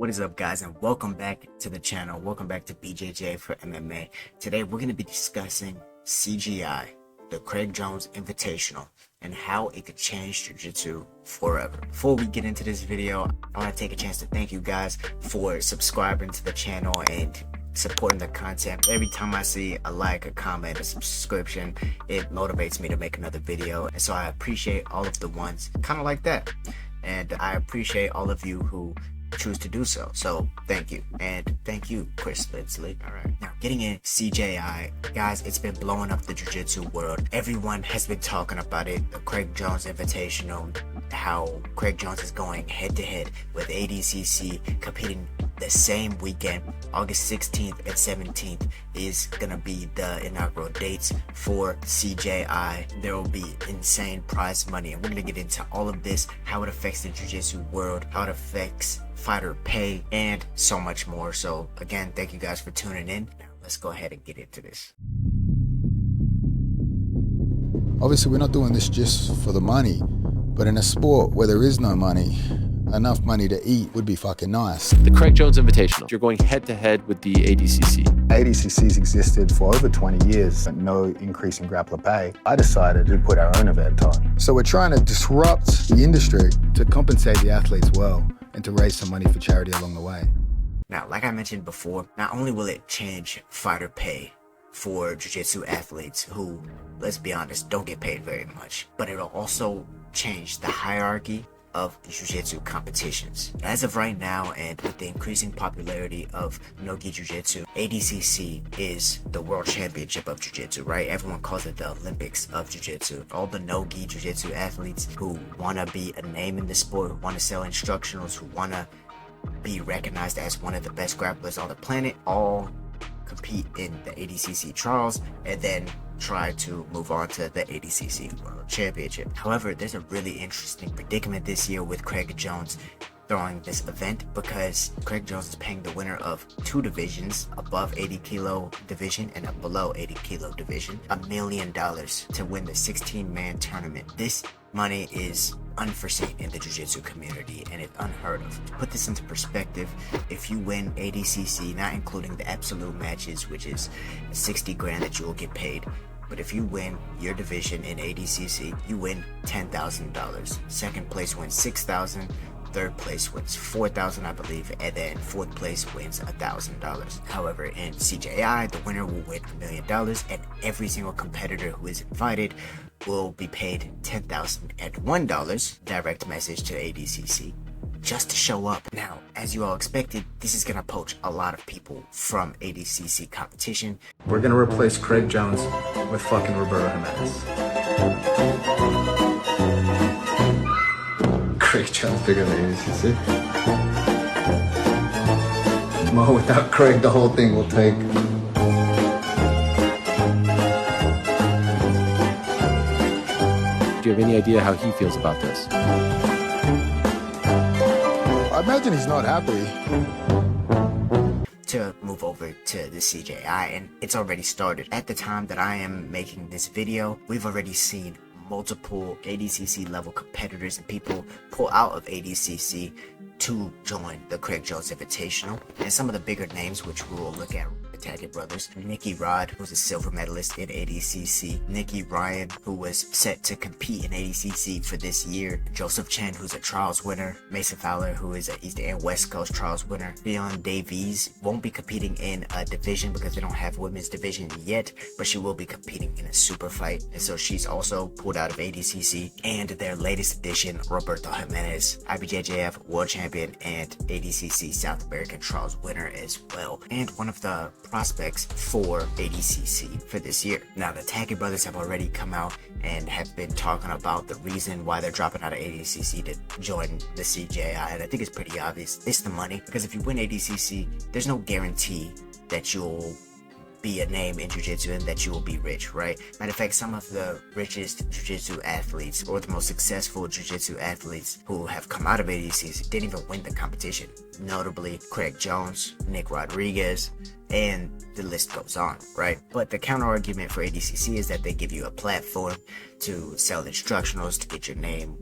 What is up, guys, and welcome back to the channel. Welcome back to BJJ for MMA. Today we're going to be discussing CJI, the Craig Jones Invitational, and how it could change Jiu-Jitsu forever. Before we get into this video, I want to take a chance to thank you guys for subscribing to the channel and supporting the content. Every time I see a like, a comment, a subscription, it motivates me to make another video, and so I appreciate all of the ones kind of like that, and I appreciate all of you who choose to do so. So thank you, and thank you, Chris Lindsley. All right, now getting in CJI, guys, it's been blowing up the jiu-jitsu world. Everyone has been talking about it. The Craig Jones Invitational, how Craig Jones is going head to head with ADCC, competing the same weekend. August 16th and 17th is gonna be the inaugural dates for CJI. There will be insane prize money, and we're gonna get into all of this, how it affects the jiu-jitsu world, how it affects fighter pay, and so much more. So again, thank you guys for tuning in. Now let's go ahead and get into this. Obviously, we're not doing this just for the money, but in a sport where there is no money, enough money to eat would be fucking nice. The Craig Jones Invitational. You're going head to head with the ADCC. ADCC's existed for over 20 years, but no increase in grappler pay. I decided to put our own event on. So we're trying to disrupt the industry to compensate the athletes well and to raise some money for charity along the way. Now, like I mentioned before, not only will it change fighter pay for jiu-jitsu athletes who, let's be honest, don't get paid very much, but it'll also change the hierarchy of jiu-jitsu competitions. As of right now, and with the increasing popularity of no-gi jiu-jitsu, ADCC is the world championship of jiu-jitsu, right? Everyone calls it the Olympics of jiu-jitsu. All the no-gi jiu-jitsu athletes who want to be a name in the sport, who want to sell instructionals, who want to be recognized as one of the best grapplers on the planet, all compete in the ADCC trials and then try to move on to the ADCC World Championship. However, there's a really interesting predicament this year with Craig Jones throwing this event, because Craig Jones is paying the winner of two divisions, above 80 kilo division and a below 80 kilo division, $1 million to win the 16-man tournament. This money is unforeseen in the jiu-jitsu community, and it's unheard of. To put this into perspective, if you win ADCC, not including the absolute matches, which is 60 grand that you will get paid, but if you win your division in ADCC, you win $10,000. Second place wins $6,000. Third place wins $4,000, I believe, and then fourth place wins $1,000. However, in CJI, the winner will win $1 million, and every single competitor who is invited will be paid $10,001 direct message to ADCC just to show up. Now, as you all expected, this is gonna poach a lot of people from ADCC competition. We're gonna replace Craig Jones with fucking Roberto Jimenez. Craig Jones bigger than ADCC. Mo, without Craig, the whole thing will take. Do you have any idea how he feels about this? I imagine he's not happy. To move over to the CJI, and it's already started. At the time that I am making this video, we've already seen multiple ADCC level competitors and people pull out of ADCC to join the Craig Jones Invitational. And some of the bigger names, which we will look at, the Taggart brothers, Nicky Rod, who's a silver medalist in ADCC, Nicky Ryan, who was set to compete in ADCC for this year, Joseph Chen, who's a trials winner, Mason Fowler, who is an East and West Coast trials winner, Leon Davies won't be competing in a division because they don't have women's division yet, but she will be competing in a super fight, and so she's also pulled out of ADCC. And their latest addition, Roberto Jimenez, IBJJF world champion and ADCC South American trials winner as well, and one of the prospects for ADCC for this year. Now, the Taggart brothers have already come out and have been talking about the reason why they're dropping out of ADCC to join the CJI, and I think it's pretty obvious. It's the money, because if you win ADCC, there's no guarantee that you'll be a name in jiu-jitsu and that you will be rich, right? Matter of fact, some of the richest jiu-jitsu athletes, or the most successful jiu-jitsu athletes who have come out of ADCC, didn't even win the competition. Notably, Craig Jones, Nick Rodriguez, and the list goes on, right? But the counter argument for ADCC is that they give you a platform to sell instructionals, to get your name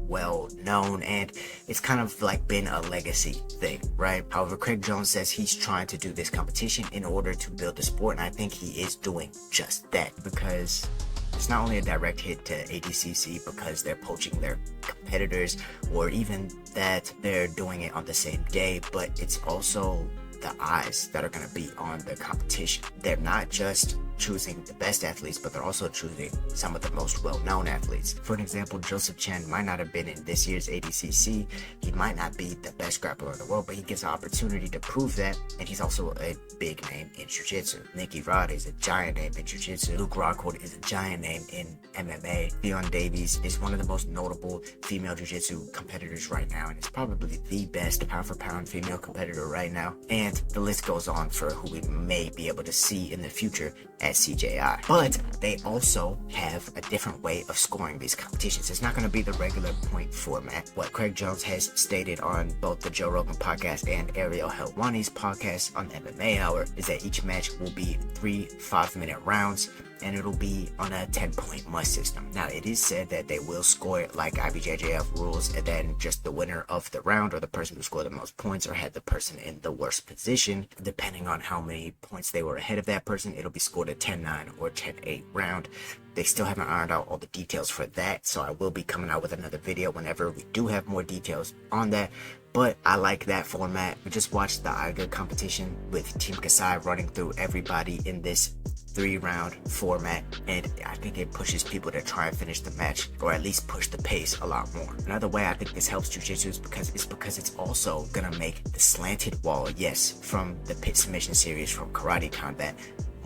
well known, and it's kind of like been a legacy thing, right? However, Craig Jones says he's trying to do this competition in order to build the sport, and I think he is doing just that, because it's not only a direct hit to ADCC because they're poaching their competitors, or even that they're doing it on the same day, but it's also the eyes that are going to be on the competition. They're not just choosing the best athletes, but they're also choosing some of the most well-known athletes. For an example, Joseph Chen might not have been in this year's ADCC. He might not be the best grappler in the world, but he gets an opportunity to prove that, and he's also a big name in Jiu-Jitsu. Nicky Rod is a giant name in Jiu-Jitsu. Luke Rockhold is a giant name in MMA. Leon Davies is one of the most notable female Jiu-Jitsu competitors right now, and is probably the best pound-for-pound female competitor right now. And the list goes on for who we may be able to see in the future at CJI. But they also have a different way of scoring these competitions. It's not going to be the regular point format. What Craig Jones has stated on both the Joe Rogan podcast and Ariel Helwani's podcast on MMA Hour is that each match will be 3 5-minute rounds, and it'll be on a 10-point must system. Now, it is said that they will score it like IBJJF rules, and then just the winner of the round, or the person who scored the most points or had the person in the worst position, depending on how many points they were ahead of that person, it'll be scored a 10-9 or 10-8 round. They still haven't ironed out all the details for that, so I will be coming out with another video whenever we do have more details on that. But I like that format. We just watched the Iger competition with Team Kasai running through everybody in this 3-round format, and I think it pushes people to try and finish the match, or at least push the pace a lot more. Another way I think this helps Jiu-Jitsu is because it's also gonna make the slanted wall, yes, from the pit submission series from Karate Combat,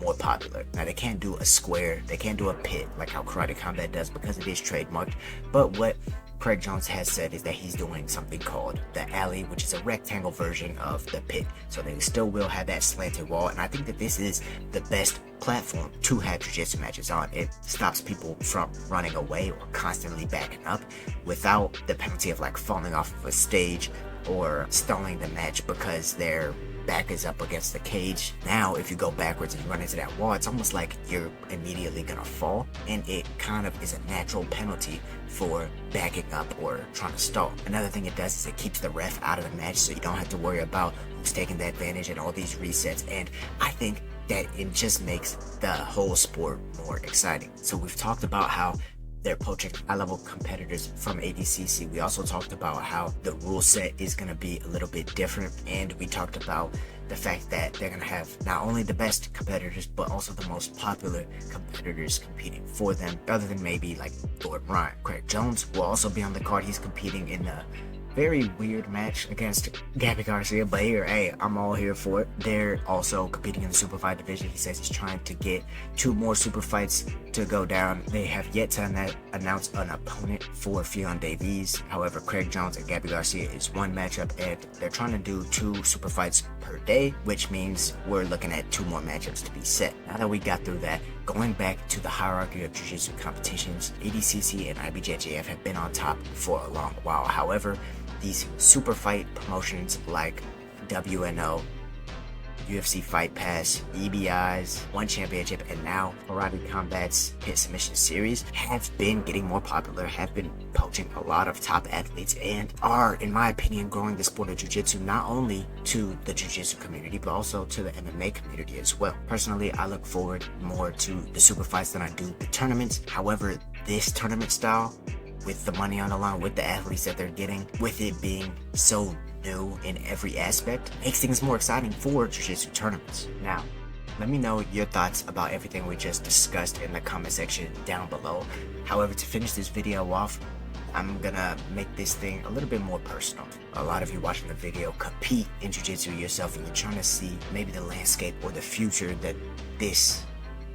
more popular. Now, they can't do a square, they can't do a pit like how Karate Combat does because it is trademarked, but what Craig Jones has said is that he's doing something called the alley, which is a rectangle version of the pit. So they still will have that slanted wall, and I think that this is the best platform to have jiu-jitsu matches on. It stops people from running away or constantly backing up without the penalty of like falling off of a stage or stalling the match because their back is up against the cage. Now, if you go backwards and you run into that wall, it's almost like you're immediately gonna fall, and it kind of is a natural penalty for backing up or trying to stall. Another thing it does is it keeps the ref out of the match, so you don't have to worry about who's taking the advantage and all these resets, and I think that it just makes the whole sport more exciting. So we've talked about how they're poaching high-level competitors from ADCC. We also talked about how the rule set is going to be a little bit different, and we talked about the fact that they're going to have not only the best competitors, but also the most popular competitors competing for them, other than maybe like Gordon Ryan. Craig Jones will also be on the card. He's competing in a very weird match against Gabby Garcia, but here, hey, I'm all here for it. They're also competing in the super fight division. He says he's trying to get 2 more super fights to go down. They have yet to announce an opponent for Leon Davies. However, Craig Jones and Gabby Garcia is one matchup, and they're trying to do 2 super fights per day, which means we're looking at 2 more matchups to be set. Now that we got through that, going back to the hierarchy of jiu-jitsu competitions, ADCC and IBJJF have been on top for a long while. However, these super fight promotions like WNO, UFC Fight Pass, EBI's, One Championship, and now Karate Combat's Pit Submission Series have been getting more popular, have been poaching a lot of top athletes, and are, in my opinion, growing the sport of jiu-jitsu not only to the jiu-jitsu community, but also to the MMA community as well. Personally, I look forward more to the super fights than I do the tournaments. However, this tournament style, with the money on the line, with the athletes that they're getting, with it being so new in every aspect, makes things more exciting for jiu-jitsu tournaments. Now, let me know your thoughts about everything we just discussed in the comment section down below. However, to finish this video off, I'm gonna make this thing a little bit more personal. A lot of you watching the video compete in jiu-jitsu yourself, and you're trying to see maybe the landscape or the future that this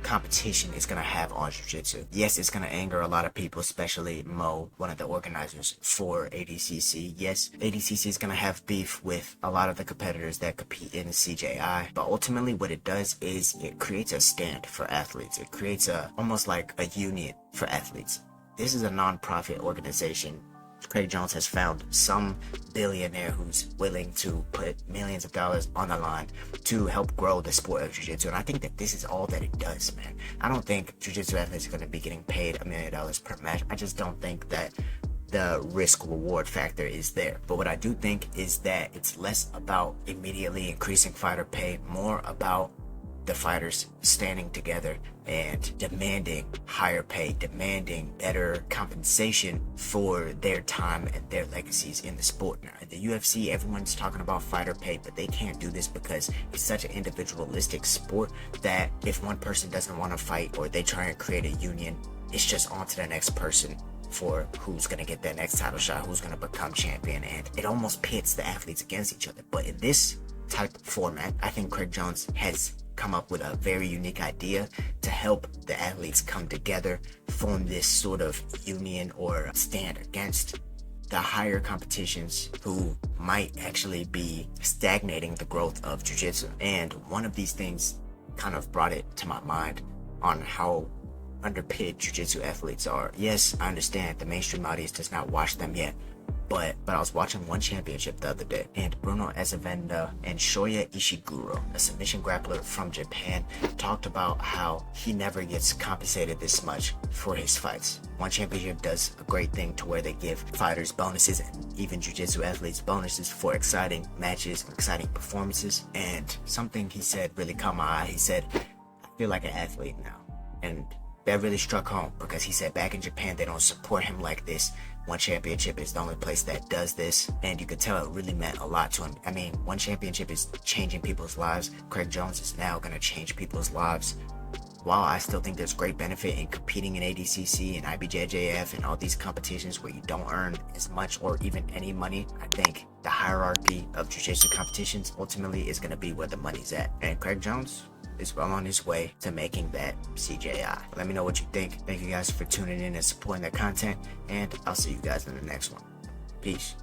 competition is going to have on jiu-jitsu. Yes, it's going to anger a lot of people, especially Mo, one of the organizers for ADCC. Yes, ADCC is going to have beef with a lot of the competitors that compete in the CJI, but ultimately what it does is it creates a stand for athletes. It creates almost like a union for athletes. This is a non-profit organization. Craig Jones has found some billionaire who's willing to put millions of dollars on the line to help grow the sport of jiu-jitsu, and I think that this is all that it does, man. I don't think jiu-jitsu athletes are going to be getting paid $1 million per match. I just don't think that the risk reward factor is there. But what I do think is that it's less about immediately increasing fighter pay, more about the fighters standing together and demanding higher pay, demanding better compensation for their time and their legacies in the sport. Now, in the UFC, everyone's talking about fighter pay, but they can't do this because it's such an individualistic sport that if one person doesn't want to fight or they try and create a union, it's just on to the next person for who's going to get that next title shot, who's going to become champion, and it almost pits the athletes against each other. But in this type of format, I think Craig Jones has come up with a very unique idea to help the athletes come together, form this sort of union or stand against the higher competitions who might actually be stagnating the growth of jiu-jitsu. And one of these things kind of brought it to my mind on how underpaid jiu-jitsu athletes are. Yes, I understand the mainstream audience does not watch them yet, but I was watching one championship the other day, and Bruno Azevedo and Shoya Ishiguro, a submission grappler from Japan, talked about how he never gets compensated this much for his fights. One championship does a great thing to where they give fighters bonuses and even jiu-jitsu athletes bonuses for exciting matches and exciting performances. And something he said really caught my eye. He said, "I feel like an athlete now." And that really struck home because he said back in Japan they don't support him like this. One championship is the only place that does this, and you could tell it really meant a lot to him. I mean, one championship is changing people's lives. Craig Jones is now going to change people's lives. While I still think there's great benefit in competing in ADCC and IBJJF and all these competitions where you don't earn as much or even any money, I think the hierarchy of jiu-jitsu competitions ultimately is going to be where the money's at. And Craig Jones is well on his way to making that CJI. Let me know what you think. Thank you guys for tuning in and supporting the content, and I'll see you guys in the next one. Peace.